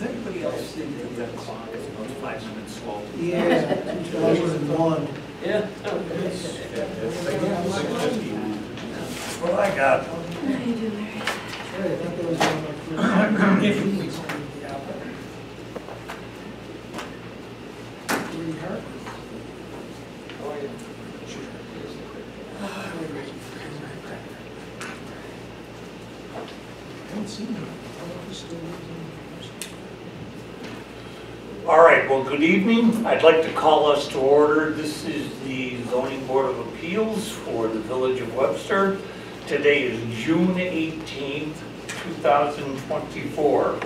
anybody else think that that clock is about 5 minutes slow? Yeah, 2001. Yeah. It's- That's what I got. Right, I think it was one of my first meetings on the Apple. Pretty hard. Oh, yeah. I haven't seen him. I don't know if he's still working. All right, well, good evening. I'd like to call us to order. This is the Zoning Board of Appeals for the Village of Webster. Today is June 18th, 2024.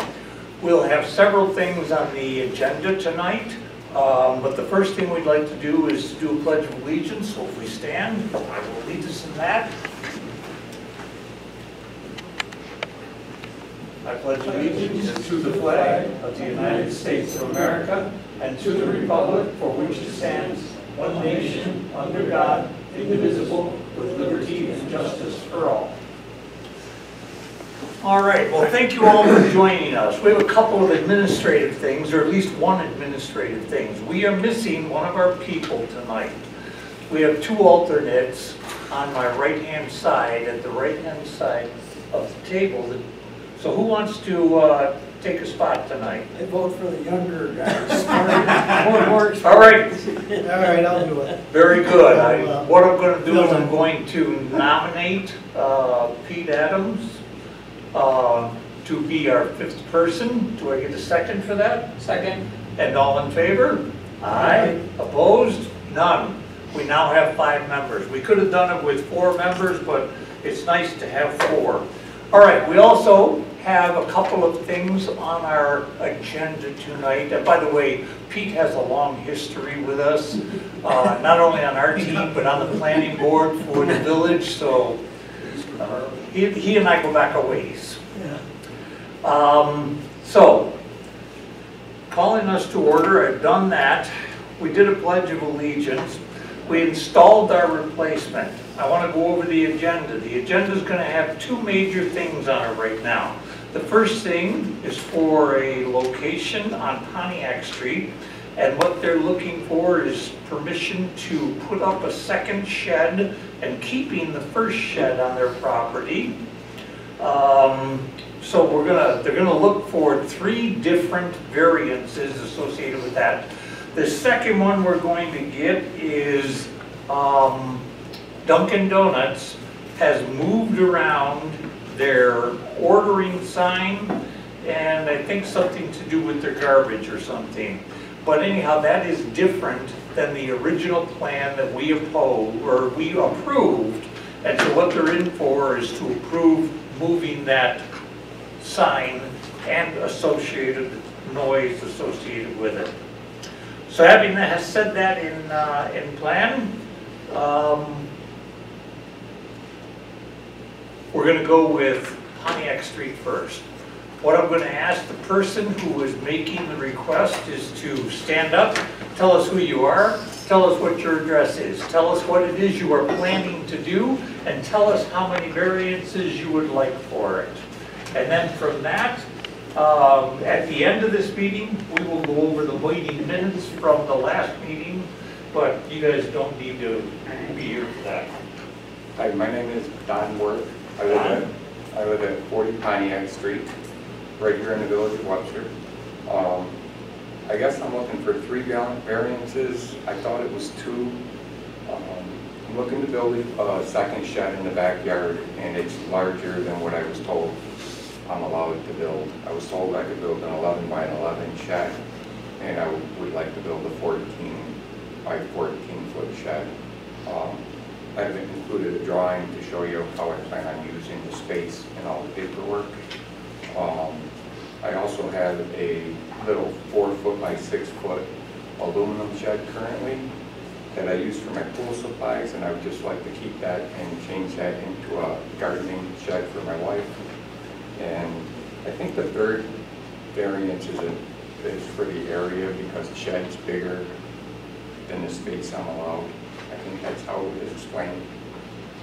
We'll have several things on the agenda tonight, but the first thing we'd like to do is to do a Pledge of Allegiance. So if we stand, I will lead us in that. I pledge allegiance to the flag of the United States of America and to the republic for which it stands, one nation, under God, indivisible, with liberty and justice for all. All right, well, thank you all for joining us. We have a couple of administrative things, or at least one administrative thing. We are missing one of our people tonight. We have two alternates on my right-hand side, at the right-hand side of the table. So who wants to take a spot tonight? I vote for the younger guy. All right, All right, I'll do it. very good. What I'm going to do is I'm going to nominate Pete Adams to be our fifth person. Do I get a second for that? Second. And all in favor? Aye. Opposed? None. We now have 5 members. We could have done it with 4 members, but it's nice to have 4. All right, we also have a couple of things on our agenda tonight. And by the way, Pete has a long history with us, not only on our team, but on the planning board for the village. So he and I go back a ways. So, calling us to order, I've done that. We did a Pledge of Allegiance. We installed our replacement. I want to go over the agenda. The agenda is going to have 2 major things on it right now. The first thing is for a location on Pontiac Street, and what they're looking for is permission to put up a second shed and keeping the first shed on their property. So they're gonna look for 3 different variances associated with that. The second one we're going to get is Dunkin' Donuts has moved around their ordering sign, and I think something to do with their garbage or something. But anyhow, that is different than the original plan that we approved. And so what they're in for is to approve moving that sign and associated noise associated with it. So having said that in plan, we're going to go with Pontiac Street first. What I'm going to ask the person who is making the request is to stand up, tell us who you are, tell us what your address is, tell us what it is you are planning to do, and tell us how many variances you would like for it. And then from that, at the end of this meeting, we will go over the meeting minutes from the last meeting, but you guys don't need to be here for that. Hi, my name is Don Worth. I live at 40 Pontiac Street, right here in the village of Webster. I guess I'm looking for 3 variances. I thought it was 2. I'm looking to build a second shed in the backyard, and it's larger than what I was told I'm allowed to build. I was told I could build an 11 by 11 shed, and I would like to build a 14 by 14 foot shed. I've included a drawing to show you how I plan on using the space and all the paperwork. I also have a little 4 foot by 6 foot aluminum shed currently that I use for my pool supplies, and I would just like to keep that and change that into a gardening shed for my wife. And I think the third variance is for the area because the shed's bigger than the space I'm allowed. I think that's how it is explained.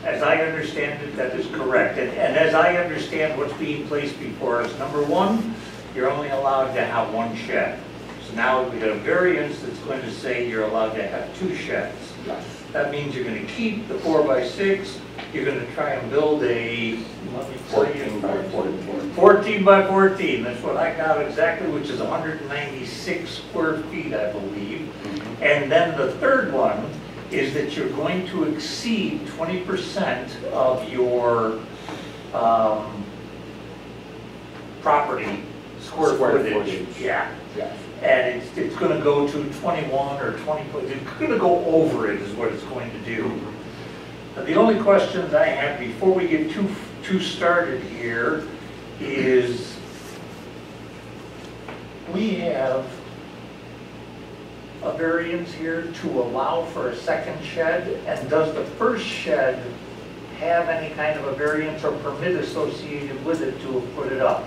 As I understand it, that is correct. And as I understand what's being placed before us, number 1, you're only allowed to have one shed. So now we got a variance that's going to say you're allowed to have 2 sheds. Yes. That means you're going to keep the 4x6, you're going to try and build a 14 by 14. 14 by 14, that's what I got exactly, which is 196 square feet, I believe. And then the third one is that you're going to exceed 20% of your property square footage. Yeah. Yes. And it's going to go to 21 or 20, it's going to go over it is what it's going to do. The only questions I have before we get too started here is we have a variance here to allow for a second shed, and does the first shed have any kind of a variance or permit associated with it to have put it up?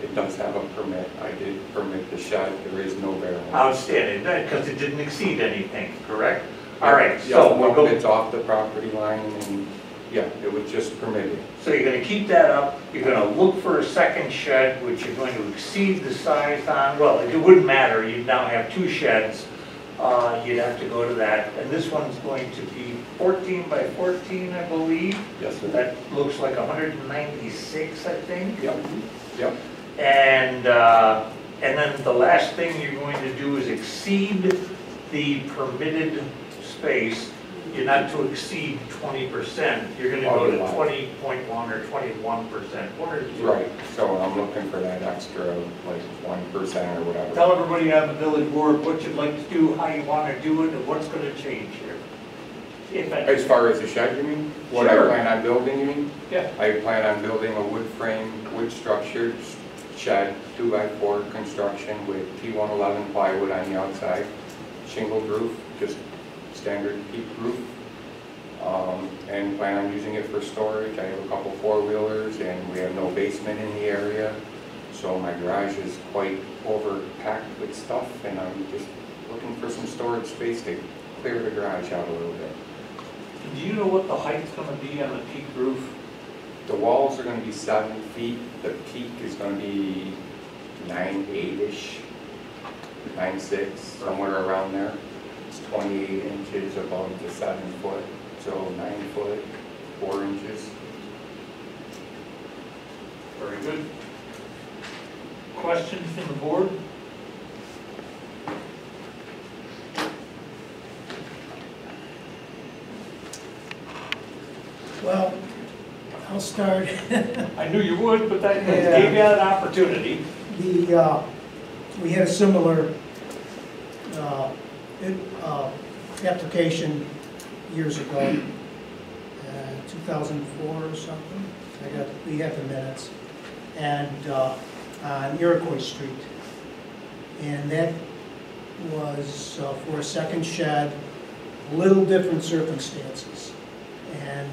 It does have a permit. I did permit the shed. There is no variance. Outstanding, because it didn't exceed anything, correct? All right, Yeah, so we'll no, go. it's off the property line, and yeah, it was just permitted. So you're going to keep that up, you're going to look for a second shed, which you're going to exceed the size on, well, it wouldn't matter, you now have 2 sheds, you'd have to go to that, and this one's going to be 14 by 14, I believe. Yes, sir. That looks like 196, I think. Yep. Yep. And then the last thing you're going to do is exceed the permitted space. You're not to exceed 20%. You're going to go to 20.1 or 21%. One or two. Right. So I'm looking for that extra, like 1% or whatever. Tell everybody on the village board what you'd like to do, how you want to do it, and what's going to change here. If any. As far as the shed, you mean? What Sure. I plan on building, you mean? Yeah. I plan on building a wood frame, wood structured shed, 2x4 construction with T111 plywood on the outside, shingled roof, just standard peak roof, and plan on using it for storage. I have a couple 4-wheelers, and we have no basement in the area, so my garage is quite overpacked with stuff, and I'm just looking for some storage space to clear the garage out a little bit. Do you know what the height's going to be on the peak roof? The walls are going to be 7 feet. The peak is going to be 9.8-ish, 9.6, somewhere around there. It's 28 inches above the 7 foot, so 9 foot, 4 inches. Very good. Questions from the board? Well, I'll start. I knew you would, but that Yeah. gave you that opportunity. We had a similar application years ago, 2004 or something. We have the minutes, and on Iroquois Street, and that was for a second shed, a little different circumstances, and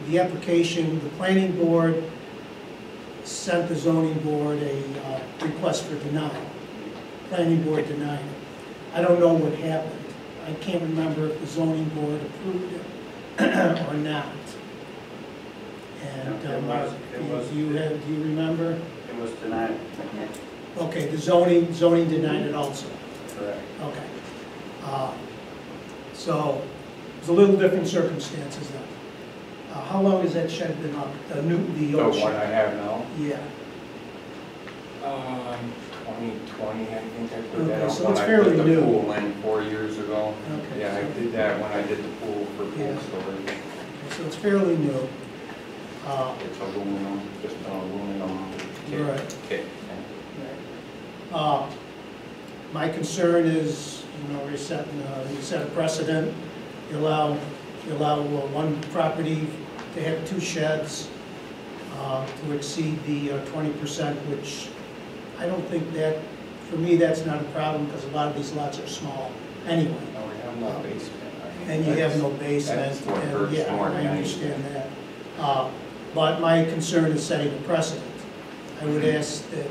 the application, the planning board sent the zoning board a request for denial. Planning board denied it. I don't know what happened. I can't remember if the zoning board approved it or not. And Mark, do you remember? It was denied. Okay, the zoning denied it also. Correct. Okay. So it's a little different circumstances then. How long has that shed been up? The old The shed? one I have now? Yeah. 2020, I think I put Okay, that up so when it's I fairly put the new. pool in 4 years ago. Okay. Yeah, I did that when I did the pool for pool Yeah. storage. So it's fairly new. It's aluminum, just an aluminum kit. Right. kit. My concern is, you set a precedent. You allow one property to have 2 sheds to exceed the 20%, which I don't think that, for me, that's not a problem because a lot of these lots are small anyway. No, we have no basement. I mean, And you have no that's basement. what and hurts yeah, more than I understand that. But my concern is setting a precedent. I would ask that,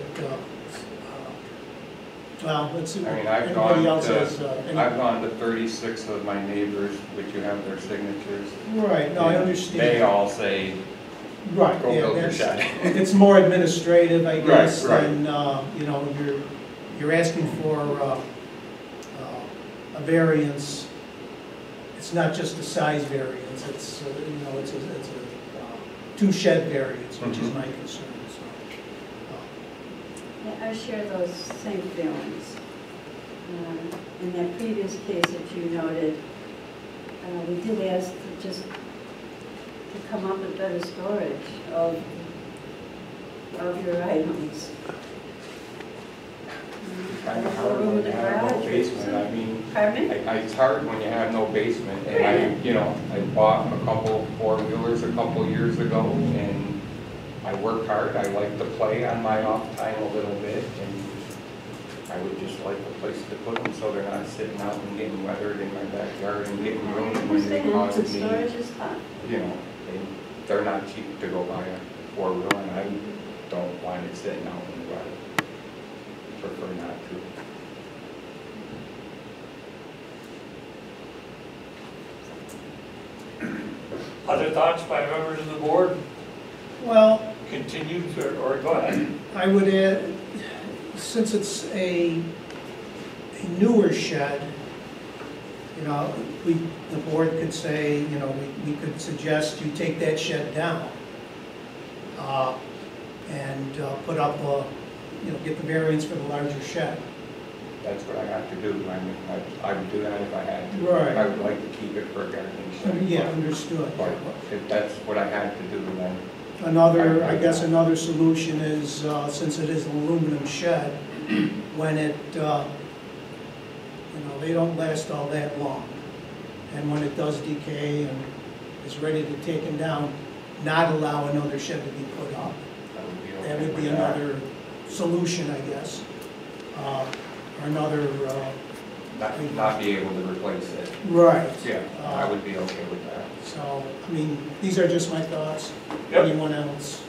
well, let's see, I mean, anybody else has any... I've gone to 36 of my neighbors, which you have their signatures. Right, no, I understand. They all say Right, go yeah, build your that's, shed. it's more administrative, I guess, right. than, you know, you're asking for a variance. It's not just a size variance, it's, you know, it's a two shed variance, which is my concern, so. Yeah, I share those same feelings. In that previous case that you noted, we did ask to come up with better storage of your items. Kind of hard when you have no basement, I mean. Pardon me? It's hard when you have no basement, and I bought a couple four-wheelers a couple years ago, and I work hard, I like to play on my off time a little bit, and I would just like a place to put them so they're not sitting out and getting weathered in my backyard and getting ruined when they cause me. Storage is tough. You know, they're not cheap to go buy a four-wheeler, and I don't want it sitting out in the weather. Prefer not to. Other thoughts by members of the board? Well, Continue, or go ahead. I would add, since it's a newer shed, you know, the board could say, you know, we could suggest you take that shed down and put up a, you know, get the variance for the larger shed. That's what I have to do. I mean, I would do that if I had to. Right. I would like to keep it for a gardening shed. Yeah, understood. But if that's what I had to do, then Another, I guess another solution is, since it is an aluminum shed, when it, you know, they don't last all that long. And when it does decay and is ready to be taken down, not allow another shed to be put up. that would be okay. That would be with another solution, I guess. Or another, Not be able to replace it. right. Yeah, I would be okay with that. So, I mean, these are just my thoughts. Yep. Anyone else?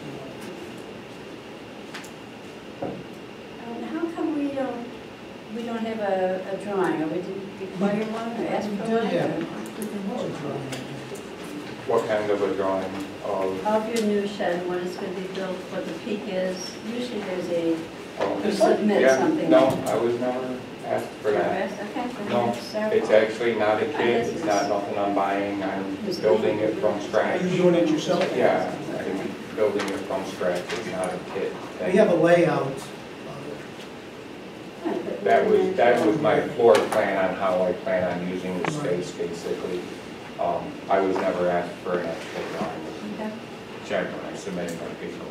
How come we don't have a drawing, or we didn't require one, or ask for one? Yeah. or- What kind of a drawing of? Of your new shed, and when it's going to be built, what the peak is? Usually there's a, Oh, you submit yeah, something. no, I was never asked for that. Okay, so No, that's several. it's actually not a guess kit, it's it's- not nothing I'm buying, I'm It's building it from scratch. Are you doing it yourself? Yeah, I'm building it from scratch, it's not a kit We thing. have a layout. Right, but That was my floor plan on how I plan on using the space, basically. I was never asked for an extra drawing, Okay. check when I submitted my paperwork.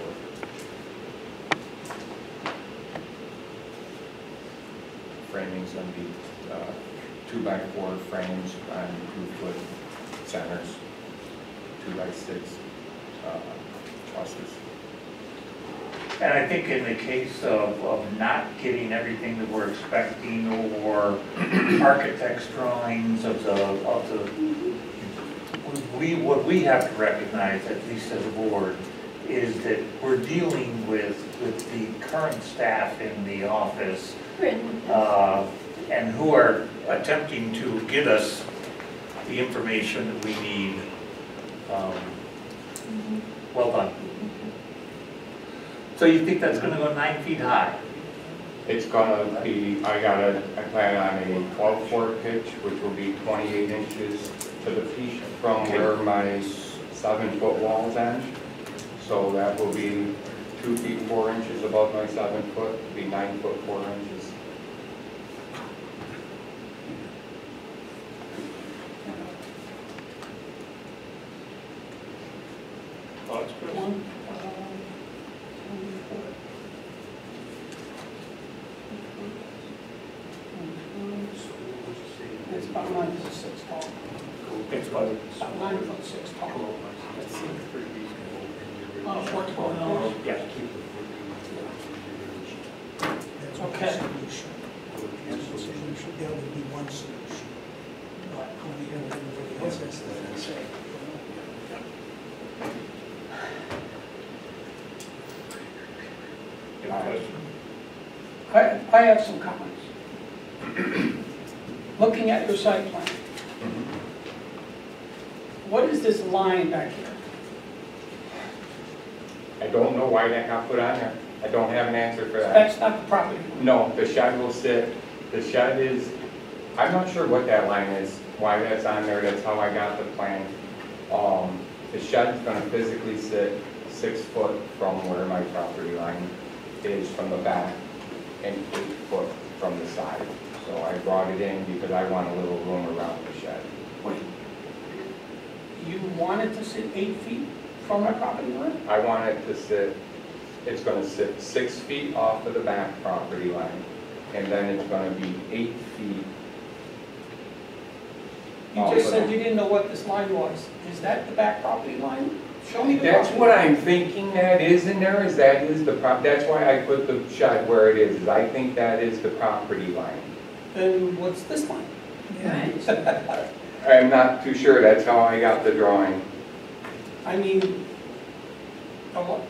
Framing's gonna be 2x4 frames on 2-foot centers, 2x6 trusses. And I think in the case of not getting everything that we're expecting, or architect's drawings of what we have to recognize, at least as a board, is that we're dealing with the current staff in the office, Written. and who are attempting to get us the information that we need. Well done. So you think that's gonna go 9 feet high? It's gonna be, I plan on a 12-foot pitch, which will be 28 inches to the peak from Okay. where my 7-foot walls end. So that will be 2 feet 4 inches above my 7-foot, be 9 foot 4 inches. Thoughts, Chris? It's about 9 foot 6 tall. It's about About 9 foot 6 tall. 412. Yeah. That's one Okay. solution. That would be one solution. But when you hear what everybody else has to say. Any question? I have some comments. Looking at your site plan, what is this line back here? I don't know why that got put on there. I don't have an answer for that. That's not the property line. No, the shed will sit, the shed is, I'm not sure what that line is, why that's on there, that's how I got the plan. The shed's gonna physically sit 6 foot from where my property line is from the back and 8 foot from the side. So I brought it in because I want a little room around the shed. Wait. You wanted to sit 8 feet from my property line? I want it to sit, it's gonna sit 6 feet off of the back property line, and then it's gonna be 8 feet. You just said you didn't know what this line was. Is that the back property line? Show me the That's property what line. I'm thinking that is in there, is that is the that's why I put the shed where it is I think that is the property line. Then what's this line? Right. I'm not too sure, that's how I got the drawing. I mean,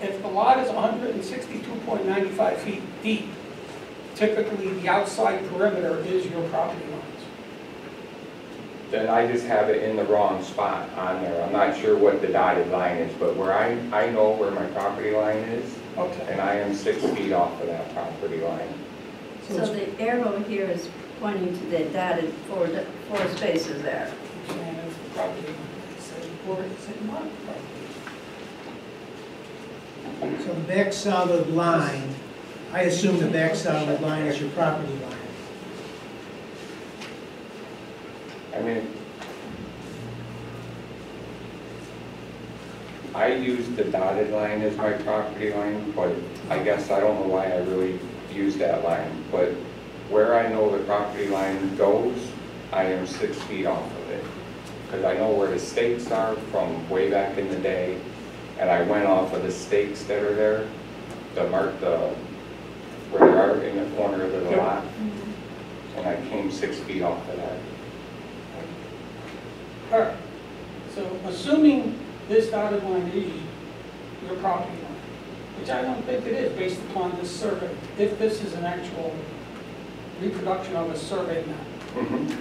if the lot is 162.95 feet deep, typically the outside perimeter is your property lines. Then I just have it in the wrong spot on there. I'm not sure what the dotted line is, but where I know where my property line is, Okay. and I am 6 feet off of that property line. So the arrow here is pointing to the dotted four spaces there. And it's the property line. It says, or is it not property? So the back solid line, I assume the back solid line is your property line. I mean, I use the dotted line as my property line, but I guess I don't know why I really use that line. But where I know the property line goes, I am 6 feet off of it. Because I know where the stakes are from way back in the day, and I went off of the stakes that are there to mark where they are in the corner of the lot, and I came 6 feet off of that. All right. So assuming this dotted line is your property line, which I don't think it is based upon this survey, if this is an actual reproduction of a survey map,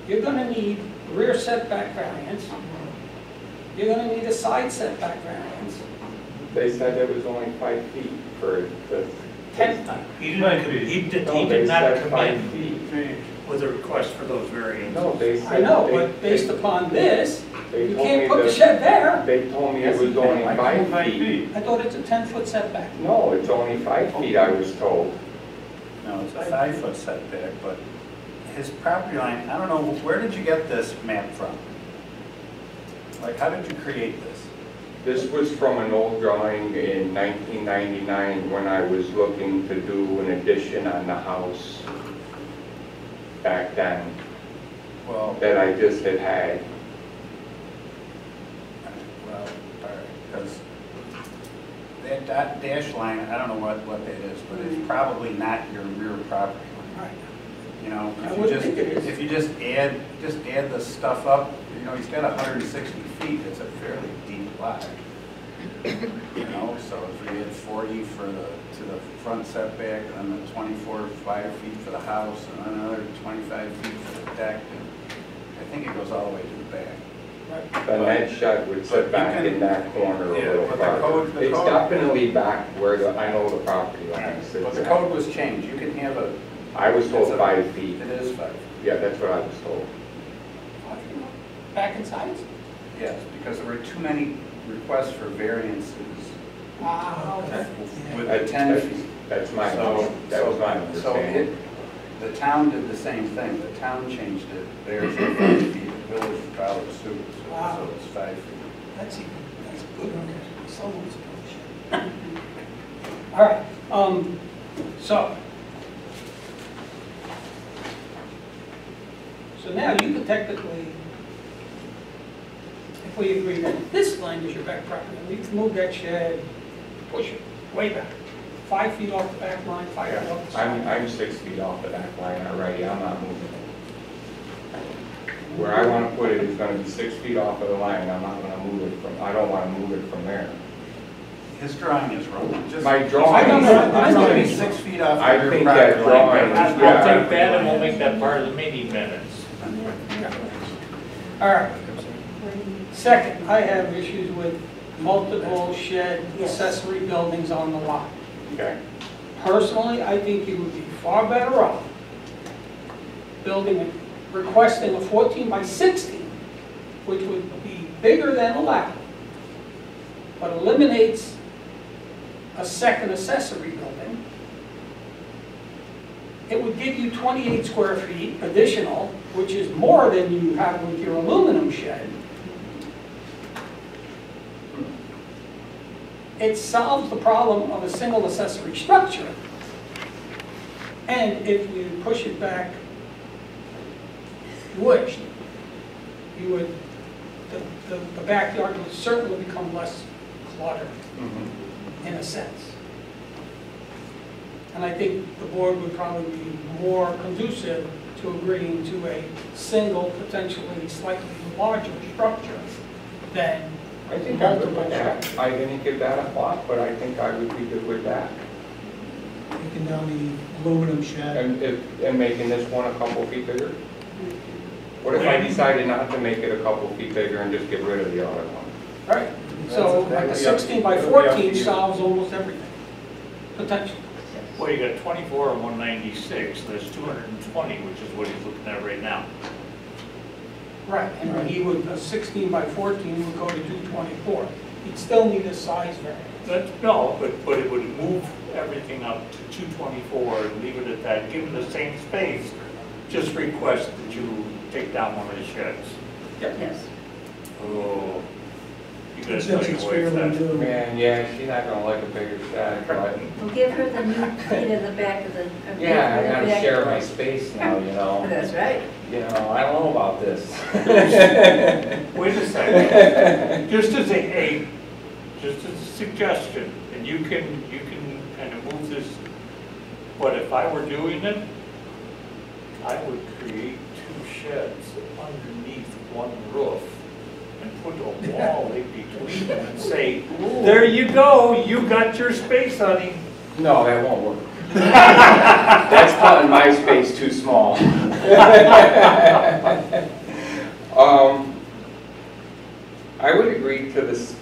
you're going to need rear setback variance. You're going to need a side setback variance. They said it was only 5 feet for the... 10. He did No, they not said come 5 in feet. with a request for those variants. No, they said... I know, but based upon this, they you told can't me put the that- shed there. They told me it was only 5 feet. I thought it's a 10-foot setback. No, it's only 5 feet, I was told. No, it's a 5-foot setback, but his property line, I don't know, where did you get this map from? Like, how did you create this? This was from an old drawing in 1999 when I was looking to do an addition on the house back then Well, that I just had. well, all right, because that dash line, I don't know what that is, but it's probably not your rear property line. Right. You know, I wouldn't think it is. if you just add the stuff up, you know, he's got 160 feet, it's a fairly deep lot. You know, so if we had 40 to the front setback, and then the 5 feet for the house, and then another 25 feet for the deck, and I think it goes all the way to the back. Right. Then that shed would But sit you back can- in that corner a Yeah, little but the farther. code- the It's code- definitely back where I know the property line sits. But the at. code was changed, you can have I was told it's a- 5 feet. it is 5. Yeah, that's what I was told. Back and sides? Yes, because there were too many requests for variances Ah, okay. with the 10 feet. That's my, So- that was my So understanding. the town did the same thing, the town changed it, theirs for 5 feet, the village followed suit, Wow. so it's 5 feet. That's good. Someone's bullshit. All right, so now you could technically, if we agree that this line is your back property, we can move that shed, push it way back, 5 feet off the back line, 5 feet off the side. I'm 6 feet off the back line already, I'm not moving it. Where I want to put it is going to be 6 feet off of the line, I'm not going to move it from, I don't want to move it from there. His drawing is wrong. Just- My drawing, I don't know. It's going to be 6 feet off I the rear think property that line. drawing- I'll take that and we'll make that part of the meeting minutes. All right. Second, I have issues with multiple shed Yes. accessory buildings on the lot. Okay. Personally, I think you would be far better off requesting a 14 by 16, which would be bigger than allowed, but eliminates a second accessory building. It would give you 28 square feet additional, which is more than you have with your aluminum shed. It solves the problem of a single accessory structure. And if you push it back, you would, the backyard would certainly become less cluttered, in a sense. And I think the board would probably be more conducive to agreeing to a single, potentially slightly larger structure than I think I would multiple with that. structures. I didn't give that a thought, but I think I would be good with that. Taking down the aluminum shed. And making this one a couple feet bigger? What if I decided not to make it a couple feet bigger and just get rid of the other one? Right, so like a 16 by 14 solves almost everything, potentially. Well, you got 24 and 196, there's 220, which is what he's looking at right now. Right, and he would, a 16 by 14 would go to 224. He'd still need a size variance. No, but it would move everything up to 224 and leave it at that, give him the same space, just request that you take down one of the sheds. Yes. Oh, you gotta Since tell it's your wife fairly that. new. Man, yeah, she's not gonna like a bigger shed, but We'll give her the new feet in the back of the. yeah, I in the gotta back share door. my space now, you know. That's right. You know, I don't know about this. Wait a second, just as a suggestion, and you can kind of move this, but if I were doing it, I would create two sheds underneath one roof and put a wall in between them and say, there you go, you got your space, honey. No, that won't work. That's cutting my space too small. I would agree to this,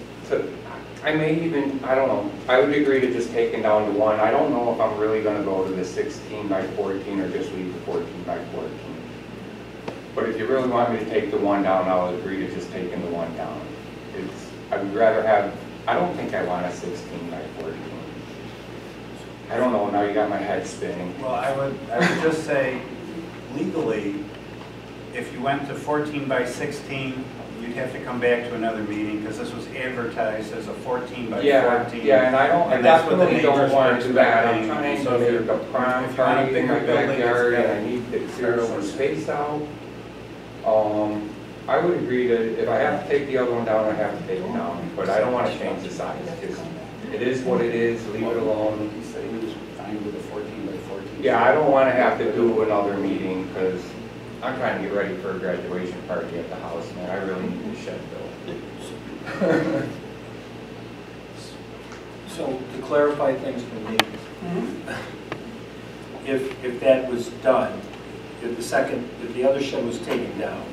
I may even, I don't know, I would agree to just taking down to one. I don't know if I'm really gonna go to the 16 by 14 or just leave the 14 by 14. But if you really want me to take the one down, I'll agree to just taking the one down. I would rather have, I don't think I want a 16 by 14. I don't know, now you got my head spinning. Well, I would just say legally, if you went to 14 by 16, you'd have to come back to another meeting because this was advertised as a 14 by 14. Yeah, and I And that's what the definitely don't neighbors want were to do that. I'm expecting. trying So to if make a you're- prom if you're in a party in my bigger building, it's backyard and I gotta need to clear start some over. space out. I would agree to, if I have to take the other one down, I have to take it down, but I don't want to change the size. Just, it is what it is, leave it alone. He said he was fine with a 14 by 14. Yeah, I don't want to have to do another meeting because I'm trying to get ready for a graduation party at the house, man. I really need the shed built. So to clarify things for me, if that was done, if the other shed was taken down,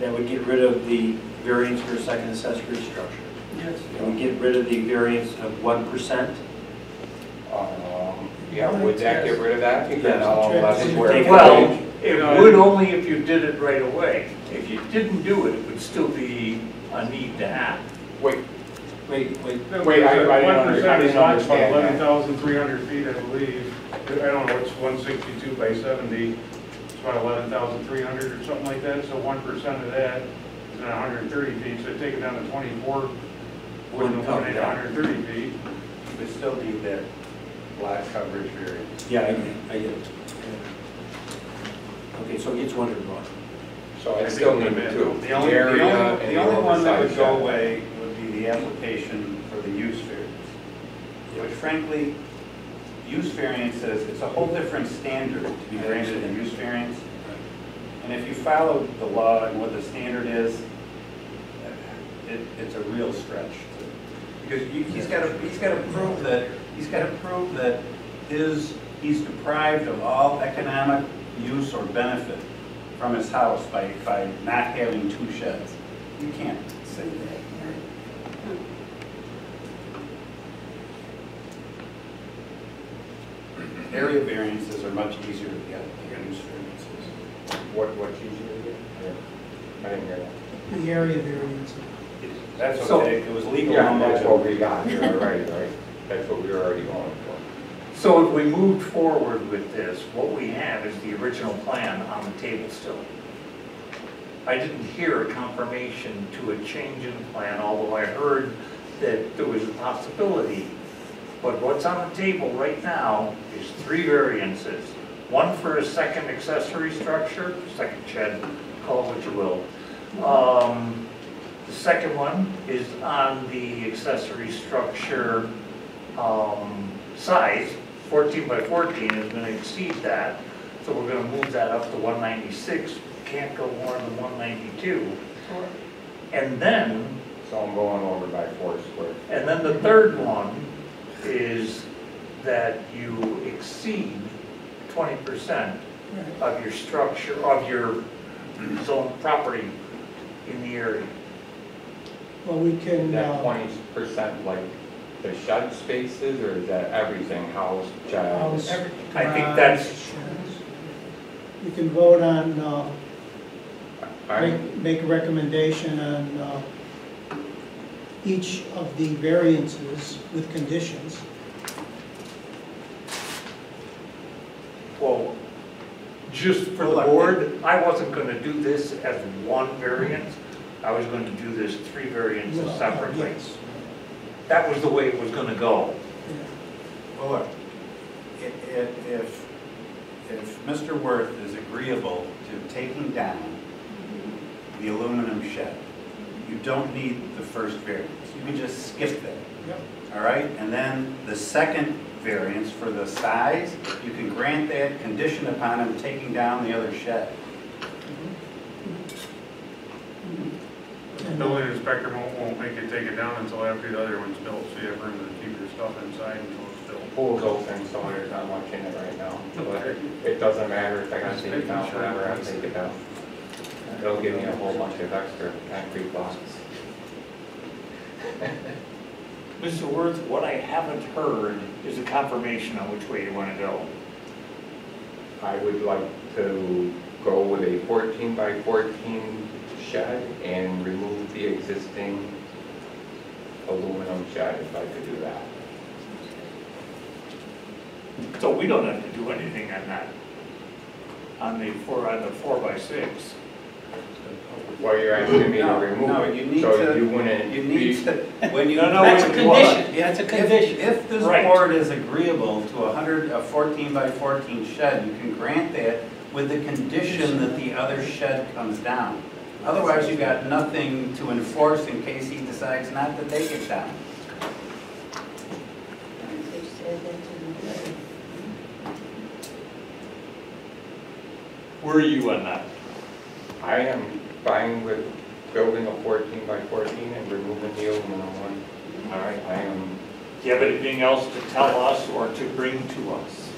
that would get rid of the variance for a second accessory structure. Yes. It would get rid of the variance of 1%. Yeah, would that get rid of that? Because Yeah. less square Take it Well, footage. it would only if you did it right away. If you didn't do it, it would still be a need to have. Wait, Wait, I didn't understand that. 11,300 feet, I believe. I don't know, it's 162 by 70. It's about 11,300 or something like that, so 1% of that is 130 feet, so take it down to 24, wouldn't Wouldn't cover eliminate that. 130 feet. We still need that lot coverage variance. yeah, I get it. Okay, so it gets wondered about. So I still need two. The only Area and the only one that would oversized go shed. away would be the application for the use variance. Which frankly, use variance says it's a whole different standard to be granted a use variance. And if you follow the law and what the standard is, it's a real stretch. Because he's got to prove that he's deprived of all economic use or benefit from his house by not having two sheds. You can't say that. area variances are much easier to get than use variances. What's easier to get? I didn't hear that. The area variance. That's So- what it was legal. Yeah, how much that's of- what we got, you're right. That's what we were already going for. So if we moved forward with this, what we have is the original plan on the table still. I didn't hear a confirmation to a change in plan, although I heard that there was a possibility. But what's on the table right now is 3 variances. One for a second accessory structure, second shed, call it what you will. The second one is on the accessory structure size, 14 by 14 is going to exceed that. So we're going to move that up to 196, can't go more than 192. And then, So I'm going over by 4 square. and then the third one is that you exceed 20% of your structure, of your zone property in the area. Well, we can, Is that 20% like the shed spaces, or is that everything, house, shed? house, I think garage, that's- sheds. We can vote on, I'm- make a recommendation on each of the variances with conditions. Well, just for the Well, board, I wasn't gonna do this as one variance. I was going to do this 3 variances separately. Yes. That was the way it was gonna go. Well, look, if Mr. Worth is agreeable to taking down the aluminum shed, you don't need the first variance. You can just skip that. Yep. All right? And then the second variance for the size, you can grant that condition upon him taking down the other shed. The building inspector won't make you take it down until after the other one's built, so you have room to keep your stuff inside until it's built. Pool's open, so there's not much in it right now. But it doesn't matter if I gotta take it down, whatever, I'll take it down. It'll give me a whole bunch of extra concrete blocks. Mr. Worth, what I haven't heard is a confirmation on which way you wanna go. I would like to go with a 14 by 14 shed and remove the existing aluminum shed if I could do that. So we don't have to do anything on that. On the 4 by 6. Well, you're asking me to remove No, it, you need so to- you wouldn't You be... need to, when you. No, That's a it's condition. If- That's a condition. If this Right. board is agreeable to a 14 by 14 shed, you can grant that with the condition that the other shed comes down. Otherwise, you got nothing to enforce in case he decides not to take it down. Where are you on that? I am fine with building a 14 by 14 and removing the aluminum one. All right. I am, Do you have anything else to tell us or to bring to us?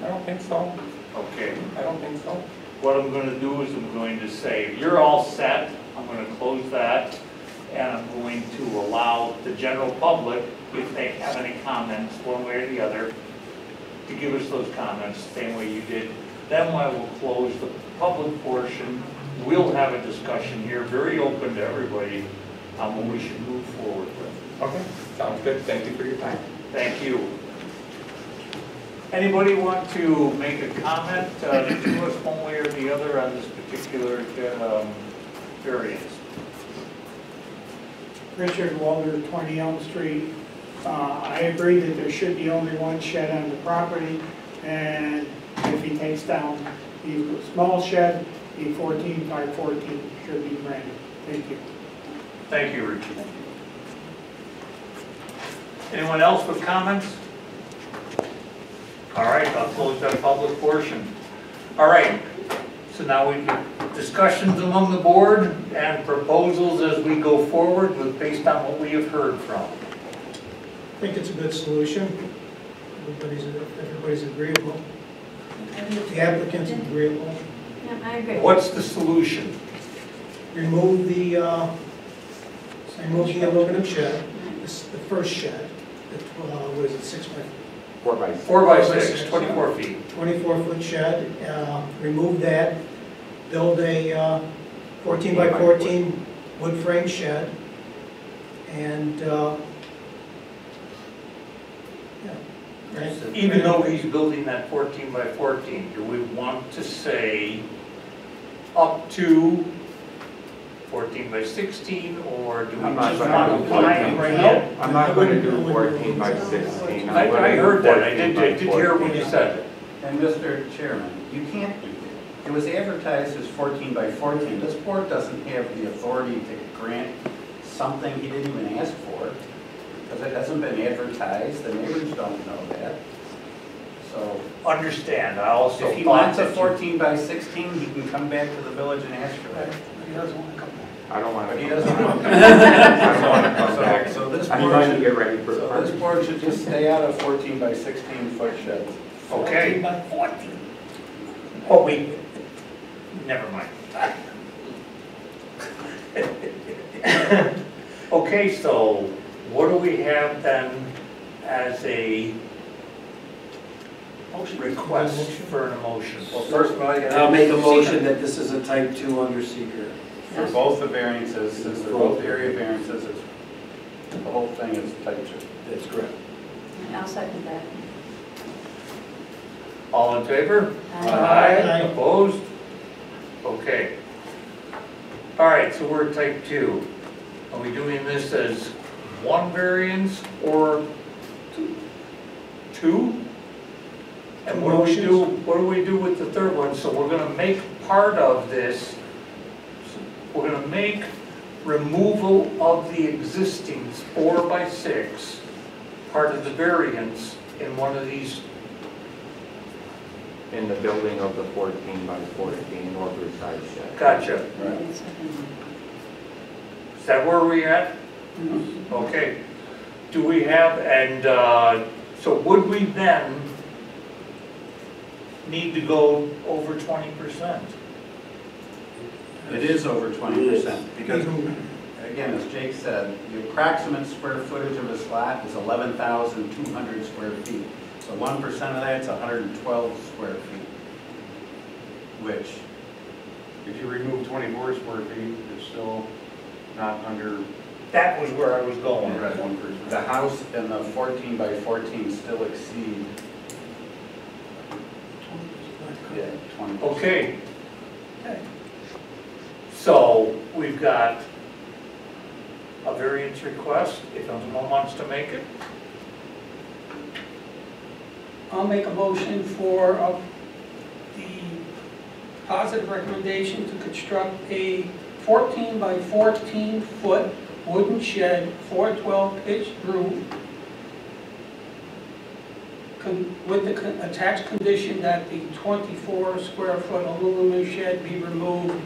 I don't think so. Okay. I don't think so. What I'm going to do is I'm going to say, you're all set, I'm going to close that, and I'm going to allow the general public, if they have any comments, one way or the other, to give us those comments, same way you did. Then I will close the public portion. We'll have a discussion here, very open to everybody, on what we should move forward with. Okay, sounds good. Thank you for your time. Thank you. Anybody want to make a comment to us one way or the other on this particular variance? Richard Walter, 20 Elm Street. I agree that there should be only one shed on the property, and if he takes down the small shed, the 14 by 14 should be granted. Thank you. Thank you, Richard. Anyone else with comments? All right, I'll close that public portion. All right, so now we get discussions among the board and proposals as we go forward with based on what we have heard from. I think it's a good solution. Everybody's agreeable. The applicant's agreeable. Yeah, I agree. What's the solution? Remove the aluminum shed, the first shed, what is it, 6 by 4x6. 4 by 4 by 6, 6, 24 feet. 24-foot shed, remove that, build a 14 by 14 wood frame shed, and, yeah. grant- Even though he's building that 14 by 14, do we want to say up to 14 by 16, or do we I'm not just gonna want do to line 14. right No. in? I'm not going to do 14 by 16. I'm I gonna do heard that, I 14 did by hear 14. when you said it. And Mr. Chairman, you can't do that. It was advertised as 14 by 14. This board doesn't have the authority to grant something he didn't even ask for, because it hasn't been advertised, the neighbors don't know that. So Understand, I also if he thought wants a that you... 14 by 16, he can come back to the village and ask for that. He doesn't want to come back. I don't want But to. he doesn't want to. I don't want to come back. So this I'm board trying to should, get ready for the so party. this board should just stay out of 14 by 16 foot sheds. Okay. 14 by 14. Oh, we, never mind. Okay, so what do we have then as a request for an emotion? Well, first of all, you gotta. I'll make a motion that this is a type 2 under seeker. For both the variances, since they're both area variances, it's, the whole thing is type 2. That's correct. I'll second that. All in favor? Aye. Opposed? Okay. All right, so we're type 2. Are we doing this as one variance or two? And what do we do with the third one? So we're gonna make part of this, we're gonna make removal of the existing 4 by 6 part of the variance in one of these. In the building of the 14 by 14 oversized shed. Gotcha. Right. It's second. Is that where we're at? Okay. Do we have, and so would we then need to go over 20%? It is over It 20%, is. because, again, as Jake said, the approximate square footage of this lot is 11,200 square feet. So 1% of that's 112 square feet, which, If you remove 24 square feet, it's still not under, That was where I was going. 1%. the house and the 14 by 14 still exceed, 20%. Okay. So we've got a variance request, if anyone wants to make it. I'll make a motion for the positive recommendation to construct a 14 by 14 foot wooden shed, 412 pitched roof, with the attached condition that the 24 square foot aluminum shed be removed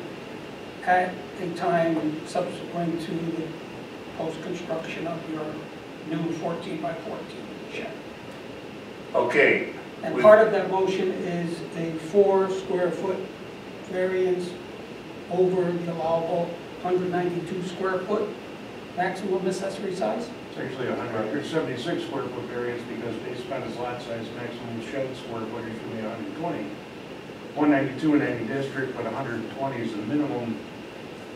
at a time subsequent to the post-construction of your new 14 by 14 shed. Okay. And part of that motion is a 4 square foot variance over the allowable 192 square foot maximum accessory size. It's actually 176 square foot variance because based on his lot size, maximum shed square footage should be 120. 192 in any district, but 120 is the minimum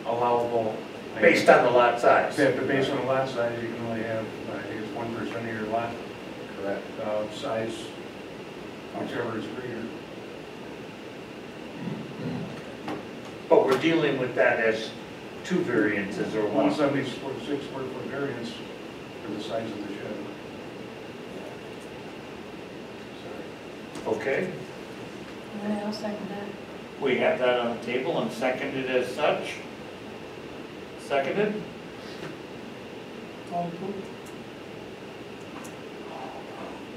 allowable. Based on the lot size. Except based on the lot size, you can only have, I think it's 1% of your lot Correct. size, whichever is greater. But we're dealing with that as two variances or one. 176 square foot variance for the size of the shed. Sorry. Okay, I'll second that. we have that on the table and seconded as such. Seconded? All approved?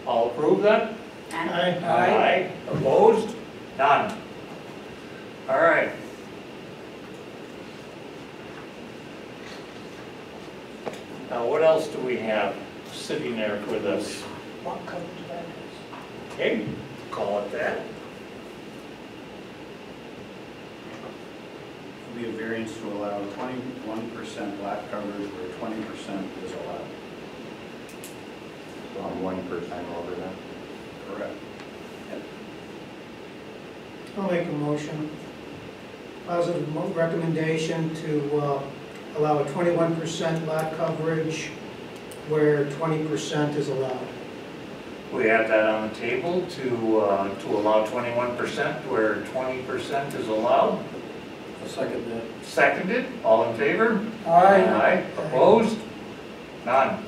All approve that? Aye. Aye. Opposed? None. All right. Now, what else do we have sitting there with us? Lot coverage variance. Okay, call it that. It'll be a variance to allow 21% lot coverage where 20% is allowed. So I'm 1% over that. Correct. I'll make a motion. Positive recommendation to allow a 21% lot coverage where 20% is allowed. We have that on the table to allow 21% where 20% is allowed. I'll second that. Seconded, all in favor? Aye. Aye, opposed? None.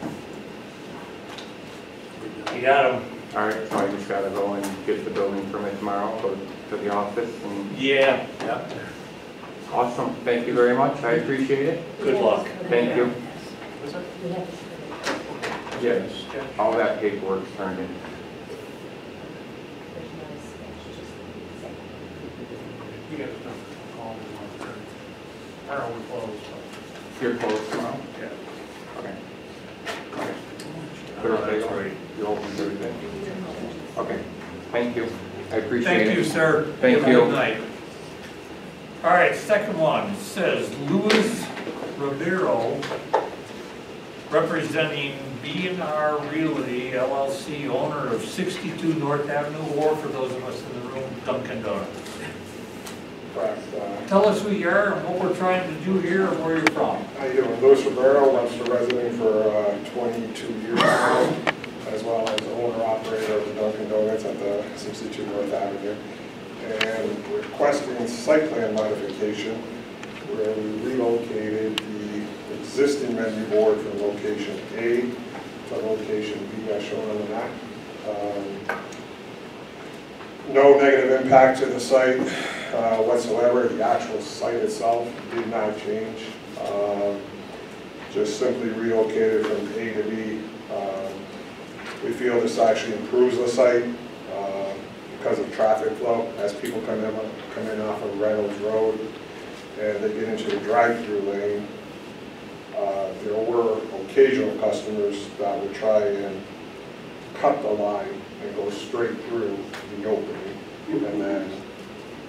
You got them. All right, so I just gotta go and get the building permit tomorrow, go to the office and, Yeah. awesome, thank you very much, I appreciate it. Good luck. Thank you. We have to- Yes, all that paperwork's turned in. You guys don't call me my turn. Or we close. You're closed tomorrow? Yeah. Okay. Okay. Thursday, Right. you open Thursday? Okay, thank you, I appreciate it. Thank you, sir. Thank Have a you. good night. All right, second one says Louis Ribeiro, representing B&R Realty LLC, owner of 62 North Avenue, or for those of us in the room, Dunkin' Donuts. Correct. Tell us who you are and what we're trying to do here and where you're from. How you doing? Louis Ribeiro, Webster resident for 22 years now, as well as owner-operator of the Dunkin' Donuts at the 62 North Avenue. And requesting site plan modification where we relocated the existing menu board from location A to location B as shown on the map. No negative impact to the site whatsoever. The actual site itself did not change. Just simply relocated from A to B. We feel this actually improves the site because of traffic flow as people come in off of Reynolds Road and they get into the drive-through lane. There were occasional customers that would try and cut the line and go straight through the opening and then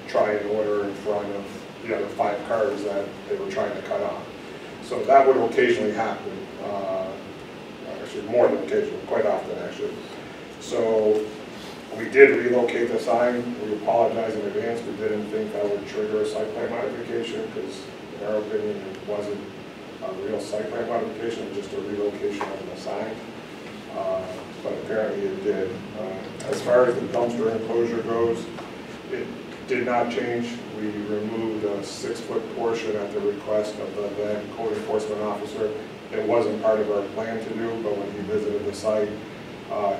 try and order in front of the other 5 cars that they were trying to cut off. So that would occasionally happen, actually more than occasionally, quite often actually. So we did relocate the sign. We apologize in advance. We didn't think that would trigger a site plan modification because in our opinion it wasn't a real site plan modification, it was just a relocation of the sign. But apparently it did. As far as the dumpster enclosure goes, it did not change. We removed a 6-foot portion at the request of the then code enforcement officer. It wasn't part of our plan to do, but when he visited the site,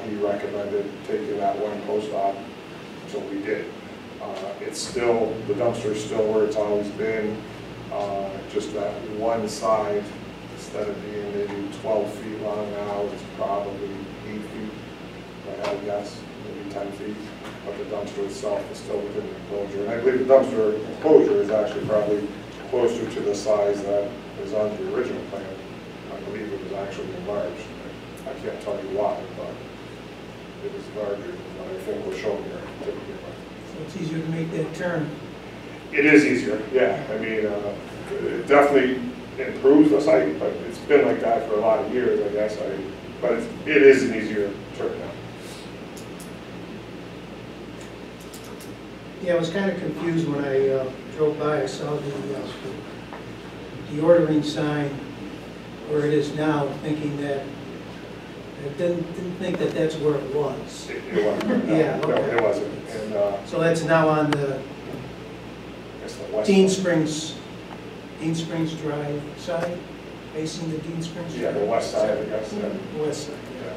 he recommended taking that one post off, so we did. It's still, the dumpster's still where it's always been, just that one side, instead of being maybe 12 feet long now, it's probably 8 feet, I guess, maybe 10 feet. But the dumpster itself is still within the enclosure. And I believe the dumpster enclosure is actually probably closer to the size that is on the original plan. I believe it was actually enlarged. I can't tell you why, but it was larger than what I think was shown here to begin with. So it's easier to make that turn. It is easier, yeah. I mean, it definitely improves the site, but it's been like that for a lot of years, I guess. But it is an easier turn now. Yeah, I was kind of confused when I drove by. I saw the ordering sign where it is now, thinking that, I didn't think that that's where it was. It wasn't. Yeah, No, okay. it wasn't. And So that's now on the it's the west Dean side. Springs Drive side, facing the Dean Springs Yeah, Drive? the west side, I guess. Yeah. West side. Yeah.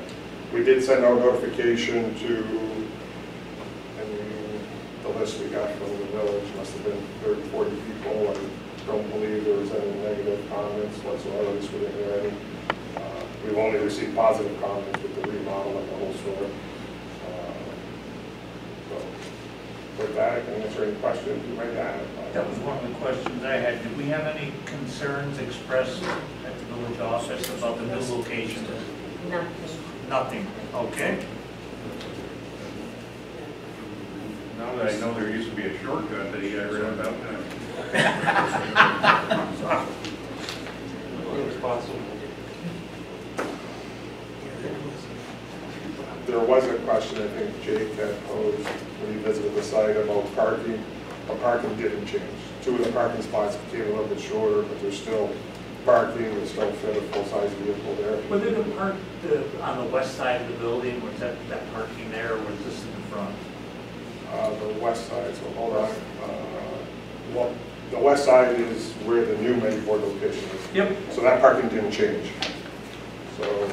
We did send out notification to, I mean, the list we got from the village must have been 30, 40 people. I don't believe there was any negative comments whatsoever, at least we didn't hear any. We've only received positive comments with the remodel of the whole store. So with that, I can answer any questions you might have. That was one of the questions I had. Did we have any concerns expressed at the village office about the new location? Nothing, okay. Now that I know there used to be a shortcut that he got rid of out there. Yeah, that was- there was a question I think Jake had posed when he visited the site about parking. The parking didn't change. 2 of the parking spots became a little bit shorter, but there's still parking, there's still fit a full-size vehicle there. Was it the part on the west side of the building, was that parking there, or was this in the front? The west side, so hold on. Well, the west side is where the new menu board location is. Yep. So that parking didn't change. So,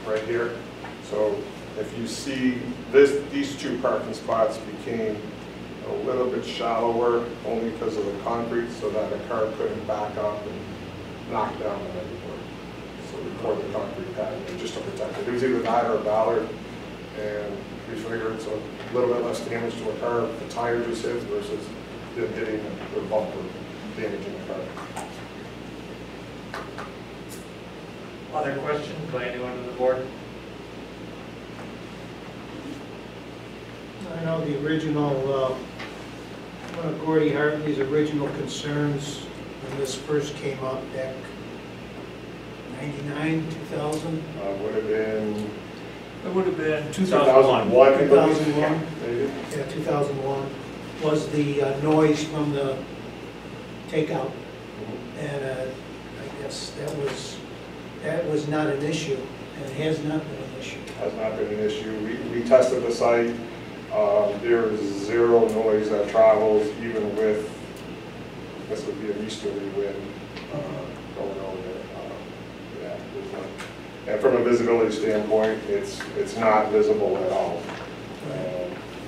right here. So if you see this, these 2 parking spots became a little bit shallower only because of the concrete, so that a car couldn't back up and knock down the menu board. So we poured the concrete pad in just to protect it. It was either that or a ballard, and we figured it's a little bit less damage to a car if the tire just hits versus them hitting the bumper, damaging the car. Other questions by anyone on the board? I know the original, one of Gordy Hartley's original concerns when this first came up back 99, 2000? Would have been It would have been 2001. 2001? Maybe. Yeah, 2001, was the noise from the takeout. And I guess that was not an issue, and it has not been an issue. Has not been an issue. We tested the site. There is 0 noise that travels, even with, this would be an easterly wind going over there. Yeah, there's none. And from a visibility standpoint, it's not visible at all.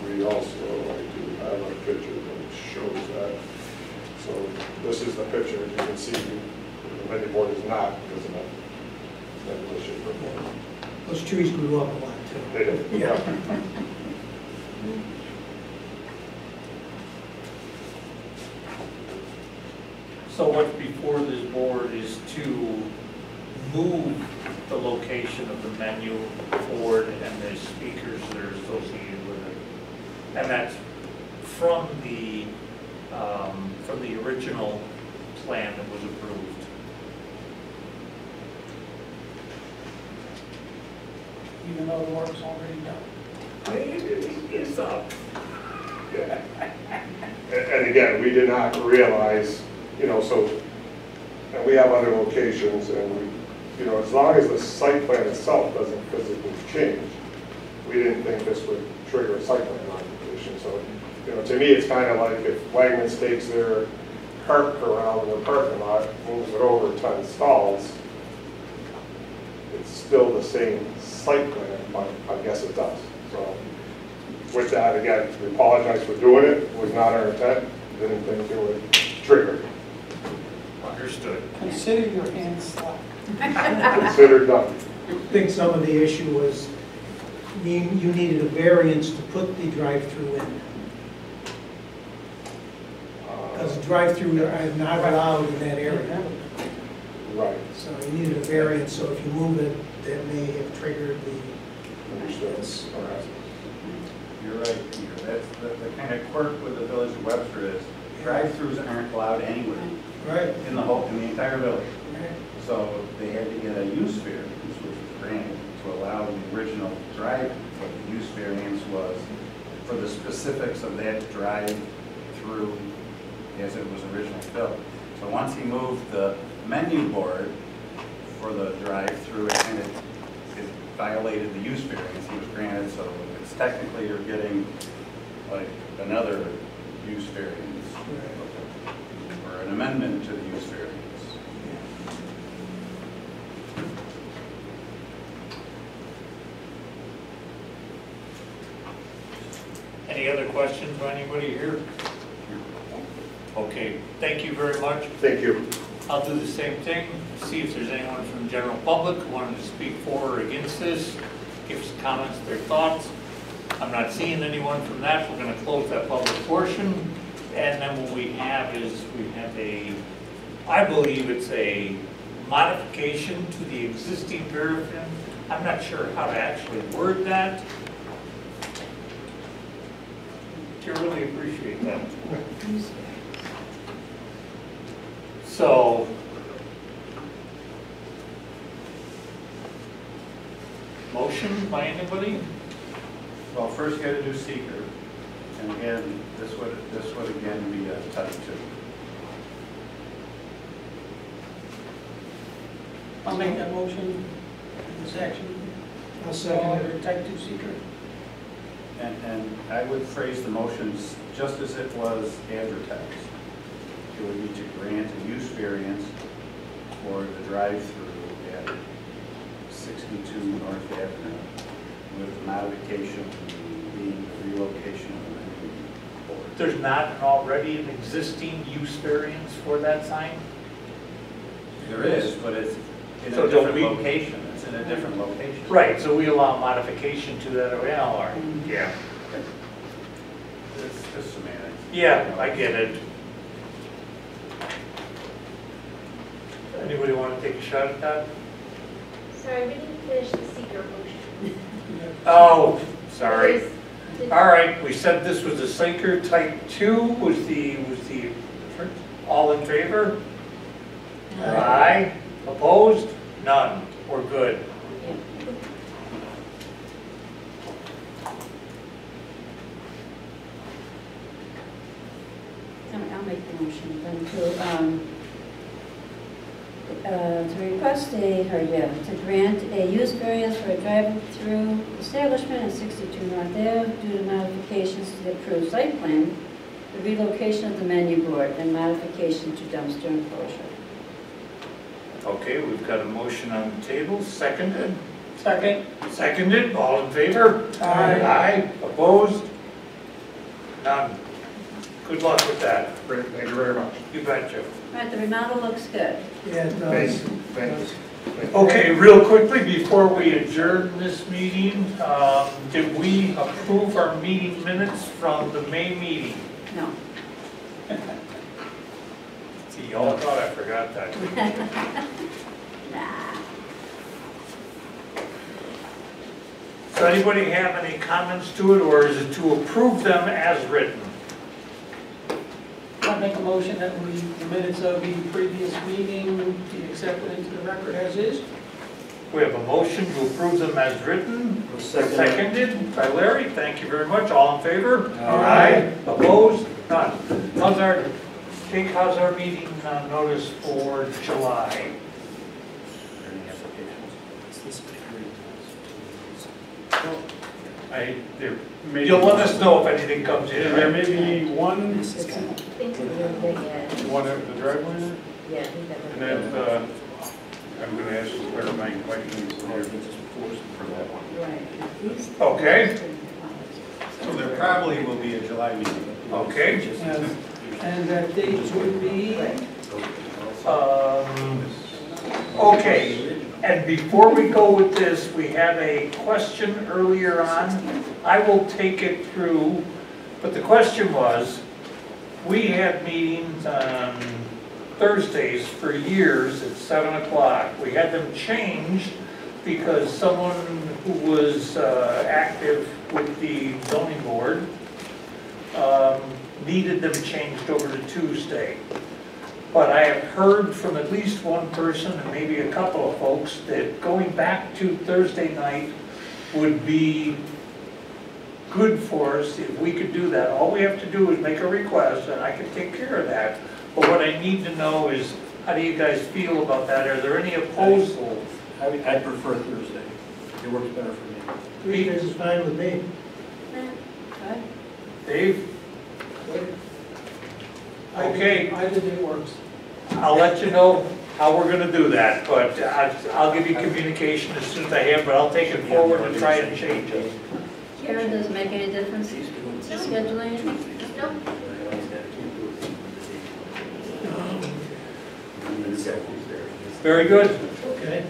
We also, I do have a picture that shows that. So this is the picture. As you can see, the menu board is not visible. No issue. Those trees grew up a lot too. They did. Yeah. So what's before this board is to move the location of the menu board and the speakers that are associated with it. And that's from the original plan that was approved. Even though the work's already done. It's up. Yeah. And again, we did not realize, so, and we have other locations, and we, as long as the site plan itself doesn't physically change, we didn't think this would trigger a site plan modification. So, to me, it's kind of like if Wegmans takes their cart corral in their parking lot, moves it over 10 stalls, it's still the same site plan, but I guess it does. So, with that, again, we apologize for doing it. It was not our intent. Didn't think it would trigger. Understood. Consider your hands slapped. Considered done. I think some of the issue was you needed a variance to put the drive-through in. Because drive-through are not allowed in that area. Right. So you needed a variance, so if you move it, that may have triggered the... Understood. All right. You're right, Peter. That's the kind of quirk with the village of Webster is drive-throughs aren't allowed anywhere Right. in the entire village. Right. So they had to get a use variance, which was granted to allow the original drive. What the use variance was for the specifics of that drive-through as it was originally built. So once he moved the menu board for the drive-through, it violated the use variance he was granted. So it's technically you're getting like another use variance or an amendment to the use variance. Any other questions by anybody here? Okay, thank you very much. Thank you. I'll do the same thing, see if there's anyone from the general public who wanted to speak for or against this, give us comments, their thoughts. I'm not seeing anyone from that. We're going to close that public portion. And then what we have is we have I believe it's a modification to the existing paraffin. I'm not sure how to actually word that. I really appreciate that. So, motion by anybody? Well, first you gotta do seeker, and again, this would again be a type 2. I'll make that motion in this action. I'll second it. Type 2 seeker. And I would phrase the motions just as it was advertised. It would be to grant a use variance for the drive-through at 62 North Avenue with modification being the relocation of the menu board. There's not already an existing use variance for that sign? There is, but it's in So a don't different we- location. It's in a different location. Right, so we allow modification to that, well, all right, yeah. It's just semantics. Yeah, I get it. Anybody want to take a shot at that? Sorry, we didn't finish the seeker motion. Oh, sorry. Did- All right, we said this was a seeker type 2, was the, all in favor? Aye. Opposed? None. We're good. I'll make the motion then to request to grant a use variance for a drive-through establishment at 62 North Ave due to modifications to the approved site plan, the relocation of the menu board, and modification to dumpster enclosure. Okay, we've got a motion on the table, seconded. Second. Seconded, all in favor? Aye. Aye. Opposed? None. Good luck with that. Great, thank you very much. You betcha. All right, the remodel looks good. Yeah, it does. Thanks. Okay, real quickly, before we adjourn this meeting, did we approve our meeting minutes from the May meeting? No. See, y'all thought I forgot that. Nah. Does anybody have any comments to it, or is it to approve them as written? I'll make a motion that the minutes of the previous meeting be accepted into the record as is. We have a motion to approve them as written. Second. Seconded by Larry. Thank you very much. All in favor? Aye. Opposed? None. How's our meeting notice for July? Any applications? There may You'll let us know if anything comes in, There right? may be one, It's a- Think of it. one at the driveway there, Yeah, I think that and would be. then, I'm gonna ask some clarifying questions here. Right. Okay. So there probably will be a July meeting. Okay. And that date would be, Okay, and before we go with this, we had a question earlier on. I will take it through, but the question was, we had meetings on Thursdays for years at 7 o'clock. We had them changed because someone who was active with the zoning board needed them changed over to Tuesday. But I have heard from at least one person, and maybe a couple of folks, that going back to Thursday night would be good for us if we could do that. All we have to do is make a request, and I can take care of that. But what I need to know is, how do you guys feel about that? Are there any opposals? I prefer Thursday. It works better for me. Tuesdays is fine with me. Good. Dave? Okay. either day works. I'll let you know how we're gonna do that, but I'll give you communication as soon as I have, but I'll take it forward and try and change it. Karen, does it make any difference scheduling? No, Very good. Okay.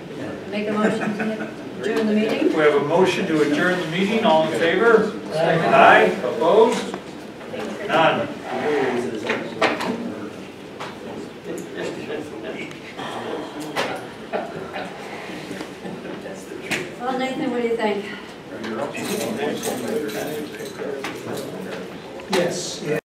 Make a motion to adjourn the meeting? We have a motion to adjourn the meeting. All in favor? Aye. Opposed? None. Well, Nathan, what do you think? Yes.